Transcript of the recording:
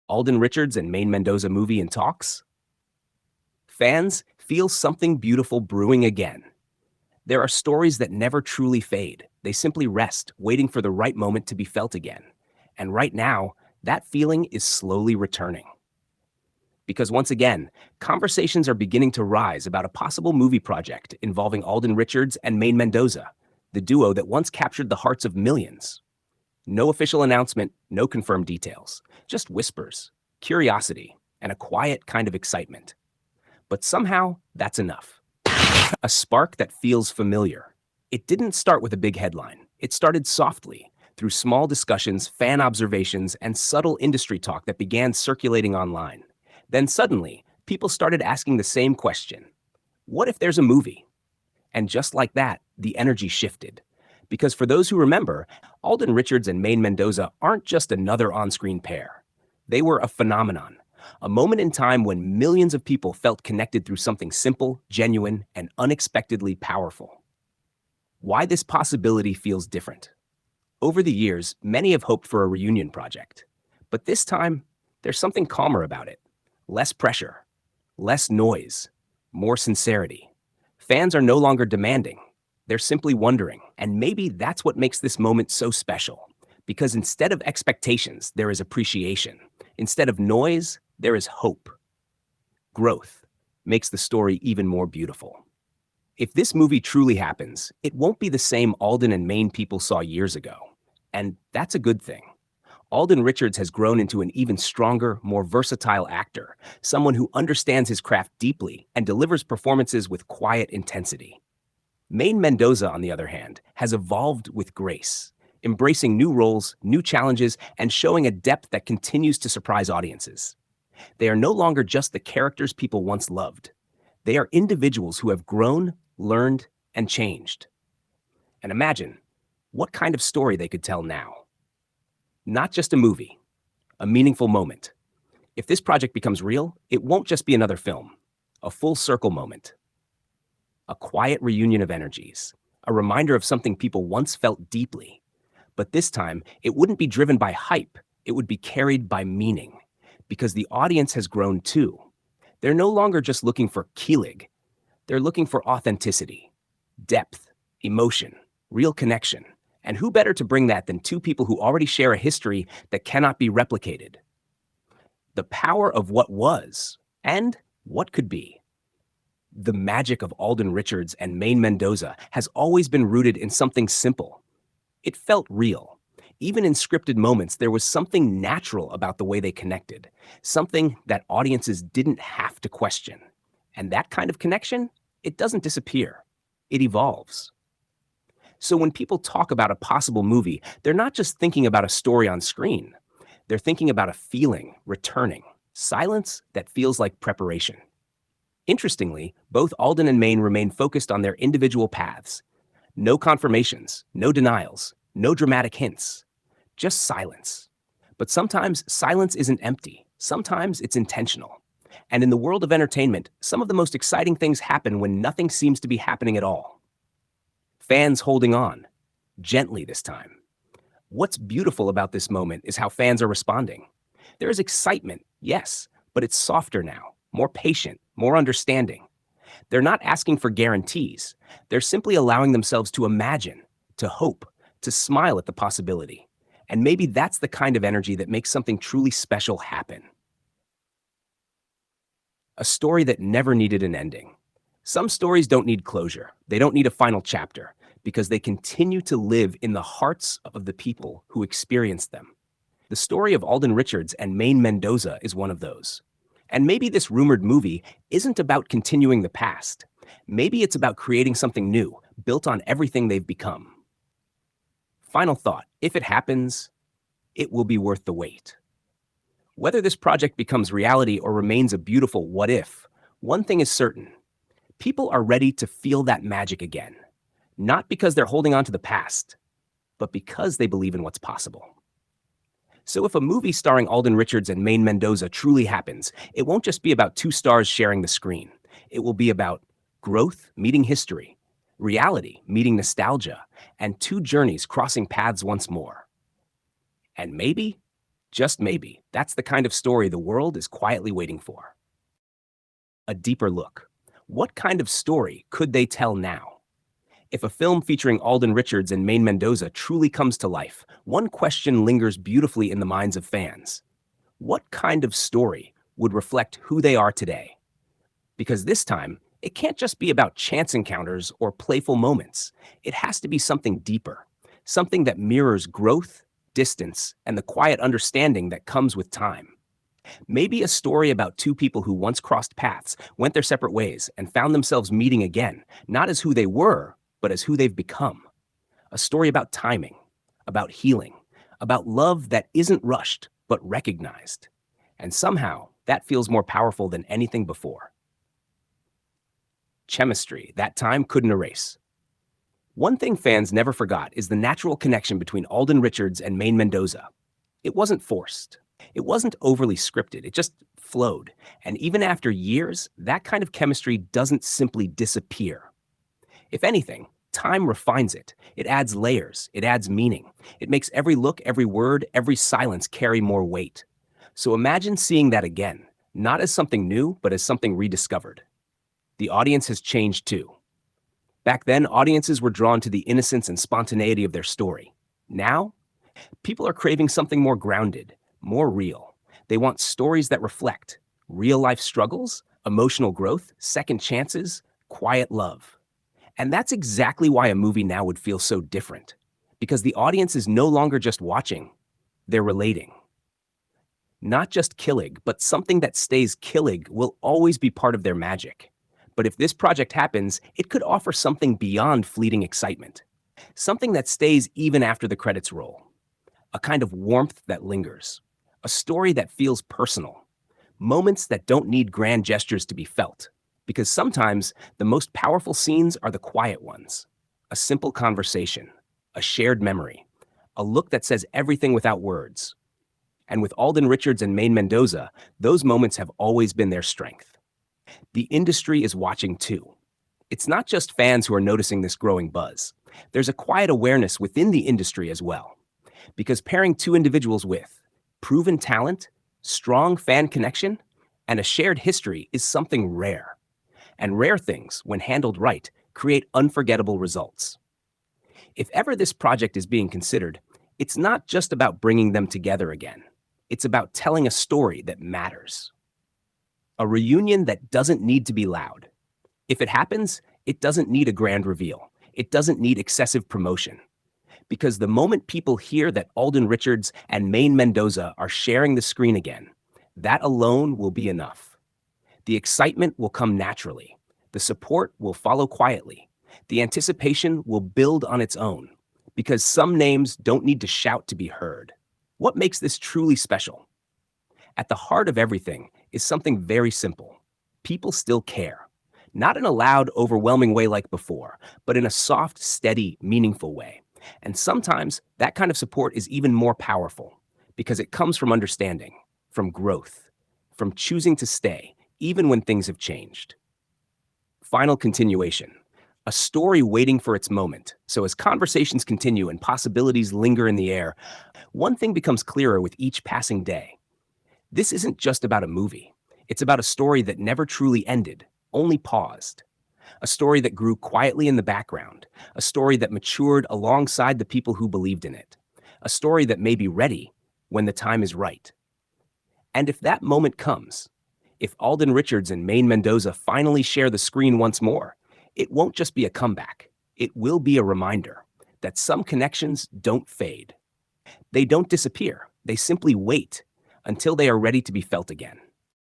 Alden Richards and Maine Mendoza movie in talks? Fans feel something beautiful brewing again. There are stories that never truly fade. They simply rest, waiting for the right moment to be felt again. And right now, that feeling is slowly returning. Because once again, conversations are beginning to rise about a possible movie project involving Alden Richards and Maine Mendoza, the duo that once captured the hearts of millions. No official announcement, no confirmed details, just whispers, curiosity, and a quiet kind of excitement. But somehow, that's enough. A spark that feels familiar. It didn't start with a big headline. It started softly, through small discussions, fan observations, and subtle industry talk that began circulating online. Then suddenly, people started asking the same question. What if there's a movie? And just like that, the energy shifted. Because for those who remember, Alden Richards and Maine Mendoza aren't just another on-screen pair. They were a phenomenon, a moment in time when millions of people felt connected through something simple, genuine, and unexpectedly powerful. Why this possibility feels different. Over the years, many have hoped for a reunion project. But this time, there's something calmer about it. Less pressure, less noise, more sincerity. Fans are no longer demanding. They're simply wondering. And maybe that's what makes this moment so special. Because instead of expectations, there is appreciation. Instead of noise, there is hope. Growth makes the story even more beautiful. If this movie truly happens, it won't be the same Alden and Maine people saw years ago. And that's a good thing. Alden Richards has grown into an even stronger, more versatile actor, someone who understands his craft deeply and delivers performances with quiet intensity. Maine Mendoza, on the other hand, has evolved with grace, embracing new roles, new challenges, and showing a depth that continues to surprise audiences. They are no longer just the characters people once loved. They are individuals who have grown, learned, and changed. And imagine what kind of story they could tell now. Not just a movie, a meaningful moment. If this project becomes real, it won't just be another film, a full circle moment. A quiet reunion of energies, a reminder of something people once felt deeply. But this time, it wouldn't be driven by hype, it would be carried by meaning. Because the audience has grown too. They're no longer just looking for Keelig, they're looking for authenticity, depth, emotion, real connection. And who better to bring that than two people who already share a history that cannot be replicated? The power of what was and what could be. The magic of Alden Richards and Maine Mendoza has always been rooted in something simple. It felt real. Even in scripted moments, there was something natural about the way they connected, something that audiences didn't have to question. And that kind of connection, it doesn't disappear. It evolves. So when people talk about a possible movie, they're not just thinking about a story on screen. They're thinking about a feeling returning, silence that feels like preparation. Interestingly, both Alden and Maine remain focused on their individual paths. No confirmations, no denials, no dramatic hints, just silence. But sometimes silence isn't empty. Sometimes it's intentional. And in the world of entertainment, some of the most exciting things happen when nothing seems to be happening at all. Fans holding on, gently this time. What's beautiful about this moment is how fans are responding. There is excitement, yes, but it's softer now, more patient, more understanding. They're not asking for guarantees. They're simply allowing themselves to imagine, to hope, to smile at the possibility. And maybe that's the kind of energy that makes something truly special happen. A story that never needed an ending. Some stories don't need closure. They don't need a final chapter because they continue to live in the hearts of the people who experienced them. The story of Alden Richards and Maine Mendoza is one of those. And maybe this rumored movie isn't about continuing the past. Maybe it's about creating something new, built on everything they've become. Final thought, if it happens, it will be worth the wait. Whether this project becomes reality or remains a beautiful what if, one thing is certain. People are ready to feel that magic again. Not because they're holding on to the past, but because they believe in what's possible. So if a movie starring Alden Richards and Maine Mendoza truly happens, it won't just be about two stars sharing the screen. It will be about growth meeting history, reality meeting nostalgia, and two journeys crossing paths once more. And maybe, Just maybe, that's the kind of story the world is quietly waiting for. A deeper look. What kind of story could they tell now? If a film featuring Alden Richards and Maine Mendoza truly comes to life, one question lingers beautifully in the minds of fans. What kind of story would reflect who they are today? Because this time, it can't just be about chance encounters or playful moments. It has to be something deeper, something that mirrors growth, distance, and the quiet understanding that comes with time. Maybe a story about two people who once crossed paths, went their separate ways, and found themselves meeting again, not as who they were, but as who they've become. A story about timing, about healing, about love that isn't rushed, but recognized. And somehow, that feels more powerful than anything before. Chemistry that time couldn't erase. One thing fans never forgot is the natural connection between Alden Richards and Maine Mendoza. It wasn't forced. It wasn't overly scripted. It just flowed. And even after years, that kind of chemistry doesn't simply disappear. If anything, time refines it. It adds layers. It adds meaning. It makes every look, every word, every silence carry more weight. So imagine seeing that again, not as something new, but as something rediscovered. The audience has changed too. Back then, audiences were drawn to the innocence and spontaneity of their story. Now, people are craving something more grounded, more real. They want stories that reflect real-life struggles, emotional growth, second chances, quiet love. And that's exactly why a movie now would feel so different. Because the audience is no longer just watching, they're relating. Not just Killig, but something that stays Killig will always be part of their magic. But if this project happens, it could offer something beyond fleeting excitement. Something that stays even after the credits roll. A kind of warmth that lingers. A story that feels personal. Moments that don't need grand gestures to be felt. Because sometimes the most powerful scenes are the quiet ones. A simple conversation. A shared memory. A look that says everything without words. And with Alden Richards and Maine Mendoza, those moments have always been their strength. The industry is watching too. It's not just fans who are noticing this growing buzz. There's a quiet awareness within the industry as well. Because pairing two individuals with proven talent, strong fan connection, and a shared history is something rare. And rare things, when handled right, create unforgettable results. If ever this project is being considered, it's not just about bringing them together again. It's about telling a story that matters. A reunion that doesn't need to be loud. If it happens, it doesn't need a grand reveal. It doesn't need excessive promotion. Because the moment people hear that Alden Richards and Maine Mendoza are sharing the screen again, that alone will be enough. The excitement will come naturally. The support will follow quietly. The anticipation will build on its own. Because some names don't need to shout to be heard. What makes this truly special? At the heart of everything is something very simple. People still care. Not in a loud, overwhelming way like before, but in a soft, steady, meaningful way. And sometimes that kind of support is even more powerful because it comes from understanding, from growth, from choosing to stay, even when things have changed. Final continuation. A story waiting for its moment. So as conversations continue and possibilities linger in the air, one thing becomes clearer with each passing day. This isn't just about a movie. It's about a story that never truly ended, only paused. A story that grew quietly in the background. A story that matured alongside the people who believed in it. A story that may be ready when the time is right. And if that moment comes, if Alden Richards and Maine Mendoza finally share the screen once more, it won't just be a comeback. It will be a reminder that some connections don't fade. They don't disappear. They simply wait until they are ready to be felt again.